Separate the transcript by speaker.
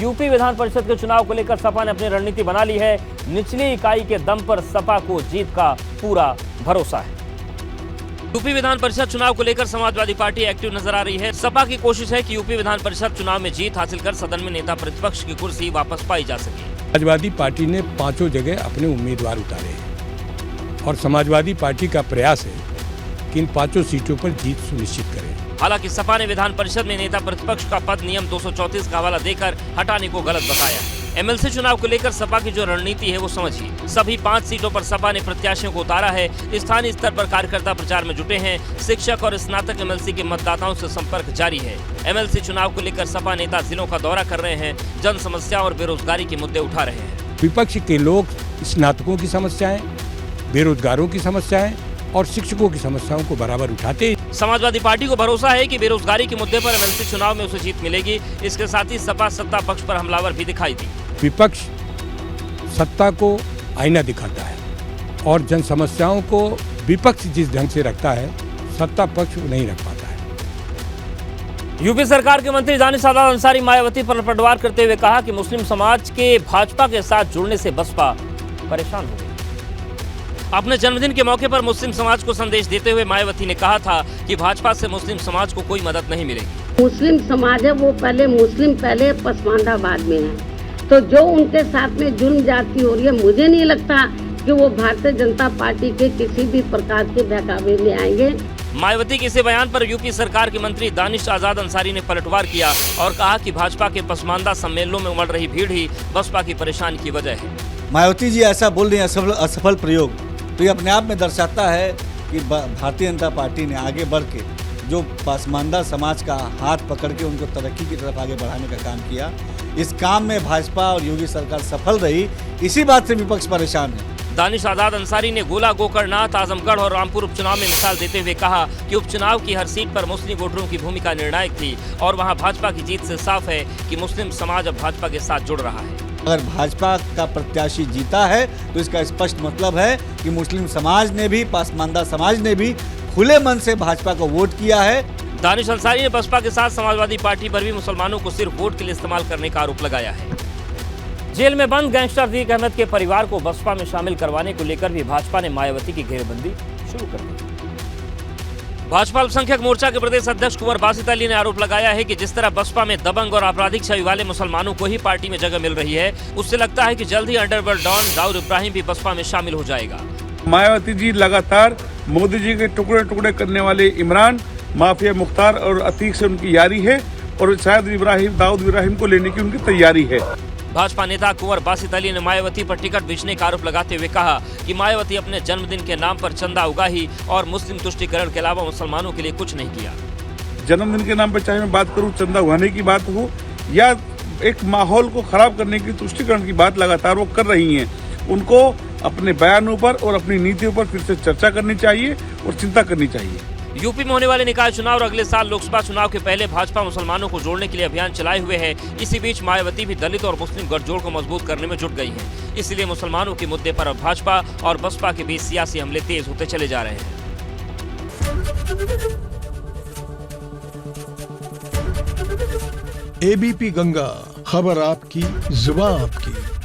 Speaker 1: UP Vidhan Parishad के चुनाव को लेकर सपा ने अपनी रणनीति बना ली है। निचली इकाई के दम पर सपा को जीत का पूरा भरोसा है। यूपी विधान परिषद चुनाव को लेकर समाजवादी पार्टी एक्टिव नजर आ रही है। सपा की कोशिश है कि यूपी विधान परिषद चुनाव में जीत हासिल कर सदन में नेता प्रतिपक्ष की कुर्सी वापस पाई जा सके।
Speaker 2: समाजवादी पार्टी ने 5 जगह अपने उम्मीदवार उतारे हैं और समाजवादी पार्टी का प्रयास है कि इन 5 सीटों पर जीत सुनिश्चित करें।
Speaker 1: हालांकि सपा ने विधान परिषद में नेता प्रतिपक्ष का पद नियम 234 का हवाला देकर हटाने को गलत बताया। एमएलसी चुनाव को लेकर सपा की जो रणनीति है वो समझिए। सभी 5 सीटों पर सपा ने प्रत्याशियों को उतारा है। स्थानीय स्तर पर कार्यकर्ता प्रचार में जुटे हैं। शिक्षक और स्नातक एमएलसी के मतदाताओं से संपर्क जारी है। एमएलसी चुनाव को लेकर सपा नेता जिलों का दौरा कर रहे हैं। जन समस्या और बेरोजगारी के मुद्दे उठा रहे हैं।
Speaker 2: विपक्ष के लोग स्नातकों की समस्याएं, बेरोजगारों की समस्याएं और शिक्षकों की समस्याओं को बराबर उठाते।
Speaker 1: समाजवादी पार्टी को भरोसा है कि बेरोजगारी के मुद्दे पर एमएलसी चुनाव में उसे जीत मिलेगी। इसके साथ ही सपा सत्ता पक्ष पर हमलावर भी दिखाई दी।
Speaker 2: विपक्ष सत्ता को आईना दिखाता है और जन समस्याओं को विपक्ष जिस ढंग से रखता है सत्ता पक्ष नहीं रख पाता है।
Speaker 1: यूपी सरकार के मंत्री दानिश आजाद अंसारी मायावती पर पलटवार करते हुए कहा कि मुस्लिम समाज के भाजपा के साथ जुड़ने से बसपा परेशान हो गई। अपने जन्मदिन के मौके पर मुस्लिम समाज को संदेश देते हुए मायावती ने कहा था कि भाजपा से मुस्लिम समाज को कोई मदद नहीं मिलेगी।
Speaker 3: मुस्लिम समाज है वो पहले पसमानदा बाद में है, तो जो उनके साथ में जुल्म जाती हो रही है, मुझे नहीं लगता कि वो भारतीय जनता पार्टी के किसी भी प्रकार के बहकावे में आएंगे।
Speaker 1: मायावती के इस बयान पर यूपी सरकार के मंत्री दानिश आजाद अंसारी ने पलटवार किया और कहा कि भाजपा के पसमानदा सम्मेलनों में उमड़ रही भीड़ ही बसपा की परेशानी की वजह है।
Speaker 4: मायावती जी ऐसा बोल रही है असफल प्रयोग, तो ये अपने आप में दर्शाता है कि भारतीय जनता पार्टी ने आगे बढ़ के जो पसमानदा समाज का हाथ पकड़ के उनको तरक्की की तरफ आगे बढ़ाने का काम किया, इस काम में भाजपा और योगी सरकार सफल रही। इसी बात से विपक्ष परेशान है।
Speaker 1: दानिश आजाद अंसारी ने गोला, गोकर्णनाथ, आजमगढ़ और रामपुर उपचुनाव में मिसाल देते हुए कहा कि उपचुनाव की हर सीट पर मुस्लिम वोटरों की भूमिका निर्णायक थी और वहां भाजपा की जीत से साफ है कि मुस्लिम समाज अब भाजपा के साथ जुड़ रहा है।
Speaker 4: अगर भाजपा का प्रत्याशी जीता है तो इसका स्पष्ट मतलब है कि मुस्लिम समाज ने भी, पसमानदा समाज ने भी खुले मन से भाजपा को वोट किया है।
Speaker 1: दानिश अंसारी ने बसपा के साथ समाजवादी पार्टी पर भी मुसलमानों को सिर्फ वोट के लिए इस्तेमाल करने का आरोप लगाया है। जेल में बंद गैंगस्टर अतीक अहमद के परिवार को बसपा में शामिल करवाने को लेकर भी भाजपा ने मायावती की घेरेबंदी शुरू कर दी। भाजपा अल्पसंख्यक मोर्चा के प्रदेश अध्यक्ष कुंवर बासित अली ने आरोप लगाया है कि जिस तरह बसपा में दबंग और आपराधिक छवि वाले मुसलमानों को ही पार्टी में जगह मिल रही है, उससे लगता है कि जल्द ही अंडरवर्ल्ड डॉन दाऊद इब्राहिम भी बसपा में शामिल हो जाएगा।
Speaker 5: मायावती जी लगातार मोदी जी के टुकड़े टुकड़े करने वाले इमरान, माफिया मुख्तार और अतीक से उनकी यारी है और शायद दाऊद इब्राहिम को लेने की उनकी तैयारी है।
Speaker 1: भाजपा नेता कुंवर बासित अली ने मायावती पर टिकट बेचने का आरोप लगाते हुए कहा कि मायावती अपने जन्मदिन के नाम पर चंदा उगाही और मुस्लिम तुष्टीकरण के अलावा मुसलमानों के लिए कुछ नहीं किया।
Speaker 5: जन्मदिन के नाम पर चाहे मैं बात करूं चंदा उगाने की बात हो या एक माहौल को खराब करने की, तुष्टीकरण की बात लगातार वो कर रही हैं। उनको अपने बयानों पर और अपनी नीतियों पर फिर से चर्चा करनी चाहिए और चिंता करनी चाहिए।
Speaker 1: यूपी में होने वाले निकाय चुनाव और अगले साल लोकसभा चुनाव के पहले भाजपा मुसलमानों को जोड़ने के लिए अभियान चलाए हुए है। इसी बीच मायावती भी दलित और मुस्लिम गठजोड़ को मजबूत करने में जुट गई है। इसलिए मुसलमानों के मुद्दे पर अब भाजपा और बसपा के बीच सियासी हमले तेज होते चले जा रहे हैं।
Speaker 6: एबीपी गंगा, खबर आपकी, जुबान आपकी।